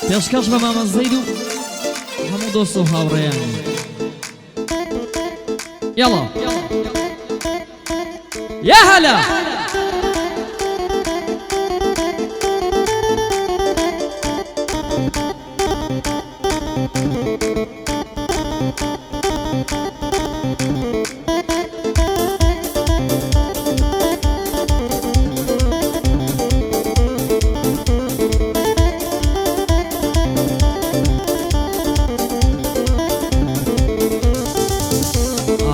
پێشکەش بە مامە زەید و هەموو دۆست و هاوڕێیان يلا يا هلا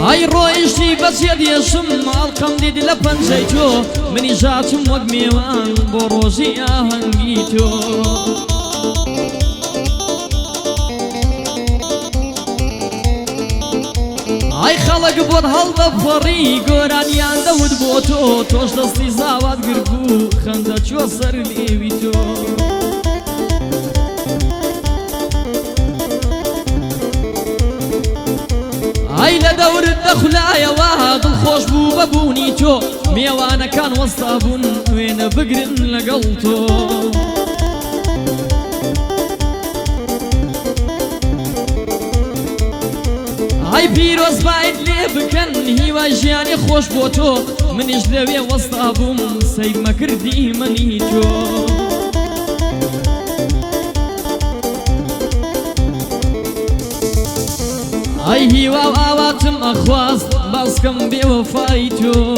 هاي رويشتي بس يدي شم القم ديد لبنجيتو مني جاتم وق ميوان بروجي اهنجيتو هاي خلق بود هل دفري قراني عن دود بوتو توش دستي زاوات قربو خنده چو سر ليويتو هاي لدور الدخلايا وهاد الخوش بو ببوني تو ميوانا كان وسطابون وين بقرن لقلتو هاي بيروز بايد لي بكن هي واجياني خوش بوتو من يجدوي وسطابون سيد ما كردي منيتو هاي هي واواتم اخواز باسكم بوفايتو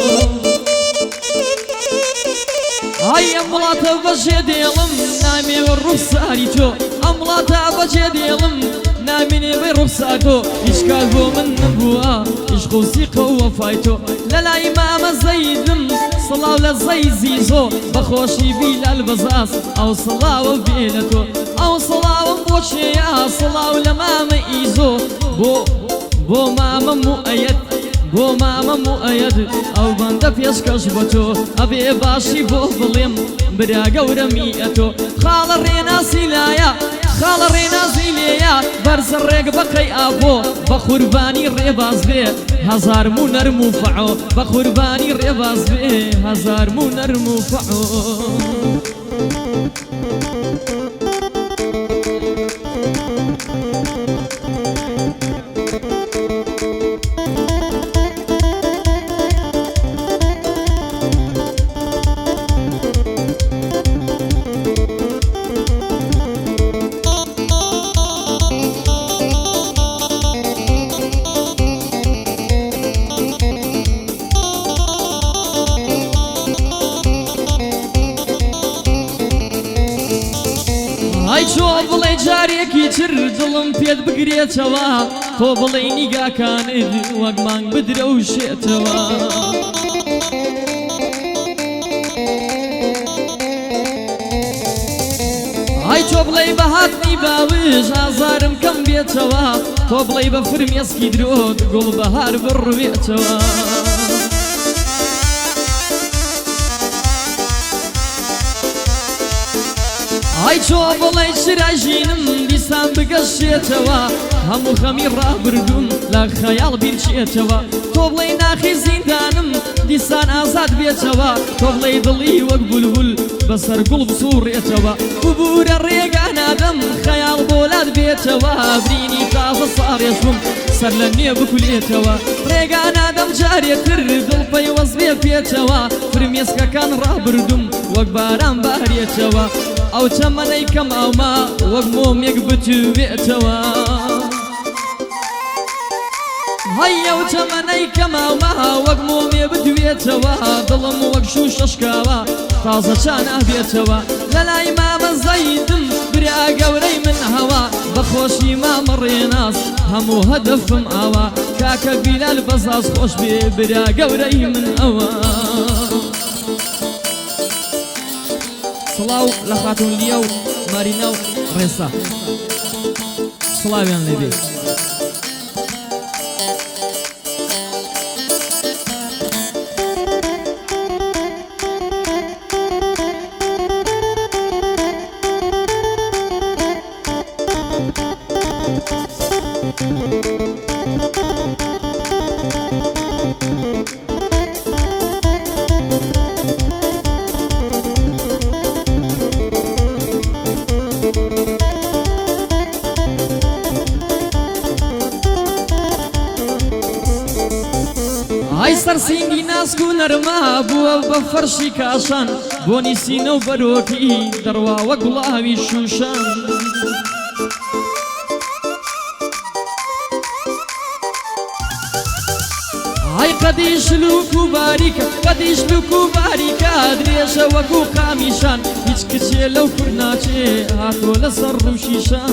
هاي املاتا بجي ديلم نامي بالرخصاريتو املاتا بجي ديلم نامي بالرخصاريتو اشكال بو من نبوها اشخو سيقو وفايتو للا امام زيدم صلاة لزي زيزو بخوشي بيلا البزاس او صلاة وبيلتو او صلاة وبوشيا صلاة لمام ايزو بو ماما مؤيد بو ماما مؤيد او بند فيسكش بتو ابي باشي بو بليم برا قورميتو خال الريناسي لايا خال الريناسي ليا برز الريق بقي ابو بقرباني الريباز بيه هزار منر مفعو بقرباني الريباز بيه هزار منر مفعو هاي شو بلي جاريكي تر دلم بيد بقريتوا تو بلي نيقا كان وقمان بدرو شيتوا هاي تو بلي بهاتني باوش هزارم كم بيتوا تو بلي بفرميسكي درو تقول بهار بربيتوا هاي شو بلاي شراجينم لسان بقشيتوا همو خمير رابردون لا خيال بيرشيتوا تو بلاي ناخي زيندانم لسان آزاد بيتوا تو بلاي ضلي وقبلبل بسر قلب صوريتوا قبور الريقان آدم خيال بولاد بيتوا بريني تازة صار يشم سر لني بكليتوا ريقان آدم جاري تر قلبي وصبي بيتوا فرميسكا كان رابردون وقباران باريتوا او تمني كم او ما وقموم يقبتو بيتوا هيا وتمني كم او ما وقموم يبتو بيتوا ظلم وقشوش اشكاوا طازة شانه بيتوا للا امام زيدم برا قوري من هوا بخوشي ما مريناس همو هدف ماوا كاكا بلال بزاز خوش بي برا قوري من هوا صلاو لخاتون ليو ماريناو ريسا صلاويان لبي هاي سەرسینگی ناسک و نەرما بووە بە فەرشی کاشان بۆنی سینە و بەرۆکی دەڕواوە گوڵاوی شوشان هاي قەدی شلوک و باریکە قەدی شلوک و باریکە درێژە وەکو قامیشان هیچ کچێ لەو کوور ناچێ هاتۆ لەسەر ڕووشیشان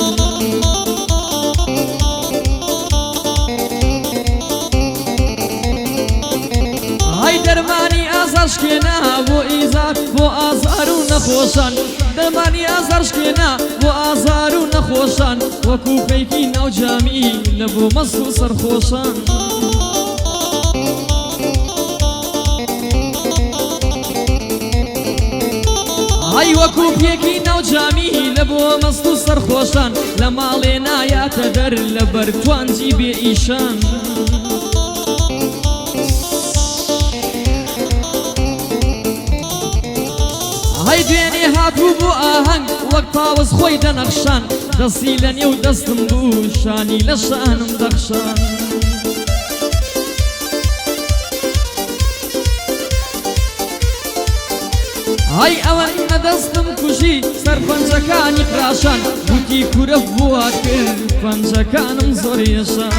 هاي دەرمانی ئازار شکێنا بۆ ئیزار بۆ ئازار و نەخۆشان دەرمانی ئازار شکێنا بۆ ئازار و نەخۆشان وەکو پەیکی ناوجامی لە بۆ مەست و سەرخۆشان هاي وەکو پێکی ناوجامی لە بۆ مەست و سەرخۆشان لە ماڵێ نایاتە دەر لە بەر توانجی بێ ئیشان هاي دوێنێ هاتوو بۆ ئاهەنگ وەک پاوەز خۆی دەنەخشان دەستی لە نێو دەستم بوو شانی لە شانم دەخشان هاي ئەوەنە دەستم کوژی سەر پەنجەکانی قراشان گوتی کورە بووە کرد پەنجەکانم زۆر یێشان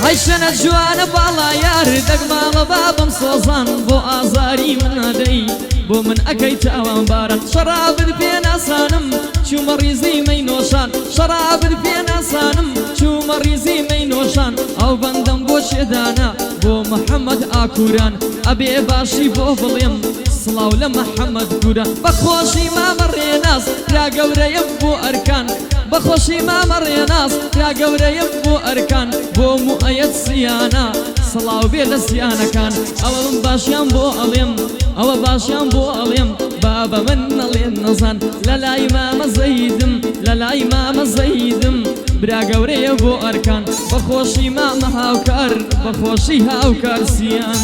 هاي شەنە جوانە باڵا یار دەگماڵە بابم سۆزان بۆ ئازاری من ئەدەی بۆ من ئەەکەی تاوان بارە شەرابت پێ ناسانم چوومە ڕیزی مەی نۆشان شەرابت پێ ناسانم چوومە ریزی مەی نۆشان ئەو بەندەم بۆ شێدانا بۆ محەممەد ئاکوران ئەبێ باشی بۆ بڵێم سڵاو لە محەممەد گورە بەخۆشی مامە ڕێناس را گەورەیە بۆ ئەرکان بەخۆشی مامە ڕێناس را گەورەیە بۆ ئەرکان بۆ موئەیەت سیانە سڵاو بێ لە سیانەکان ئەوە من باشیان بۆ ئەڵێم ئەوە باشیان بۆ ئەڵێم بابە من نەڵێن نەزان لە لای مامە زەیدم لە لای مامە زەیدم برا گەورەیە بۆ ئەرکان بەخۆشی مامە هاوکار بەخۆشی هاوکار سیان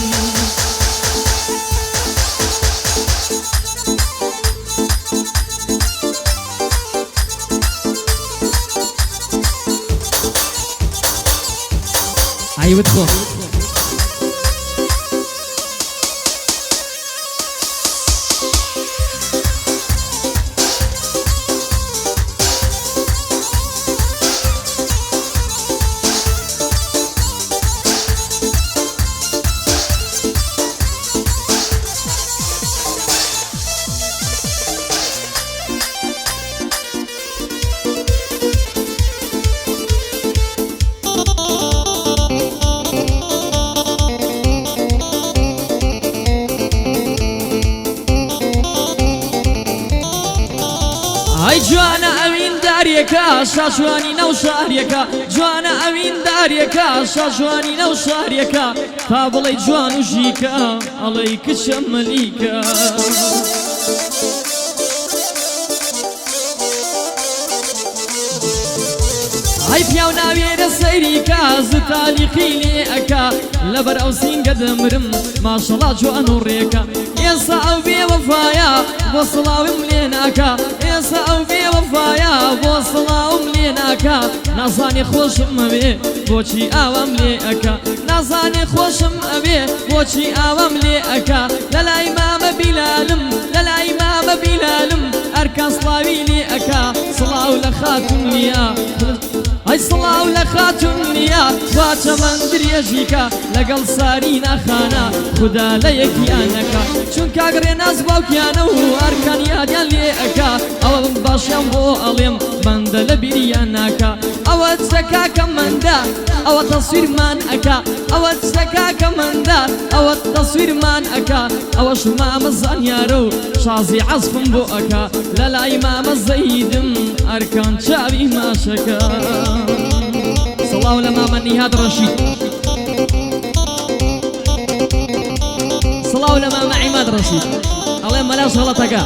عيوت خو هاي جوانا ئەوین داریەکە شاشوانی نەو شارێکە جوانا ئەوین داریەکە شاشوانی نەو شارێکە تا بڵێ جوان و ژیکە ئەڵێی کچە مەلیکە هاي پیاو ناوێرە سەیریکە زتالیقی لێ ئەکا لەبەر ئەو سینگە دەمرم ماشەڵا جوان و ڕێکە ئێستا ئەو بێوەفایە بۆ سڵاوم لێ ناکە ئێستا ئەو بێوەفایە بۆ سڵاوم لێ ناکە نازانێ خۆشم ئەوێ بۆچی ئاوام لێ ئەکا نازانێ خۆشم ئەوێ بۆچی ئاوام لێ ئەکا لە لای مامە بیلالم لە لای مامە بیلالم ئەرکان سڵاوی لێ ئەکا سڵاو لە خاتون نییە هاي سڵاو لە خاتون نییە خواچە من درێژیکە لەگەڵ ساری ناخانە خوددا لە یەکیانەکە چون کاگرێ ناز باوکیانە و ئەرکان یادیان لێ ئەکا ئەوە باشیان بۆ ئەڵێم بەندە لە بیریان ناکە ئەوە چەکا کە مندا ئەوە تەسویرمان ئەکا ئەوە چەکا کە مندا ئەوە تەسویرمان ئەکا ئەوەش مامە زانیارە و شازی عەزفم بۆ ئەکا لە لای مامە زەیدم ئەرکان چاوی ماشەکە سڵاو لە مامە نیهاد ڕەشید سڵاو لە مامە عیماد ڕەشید ئەڵێ مەلاش هەڵەتەکە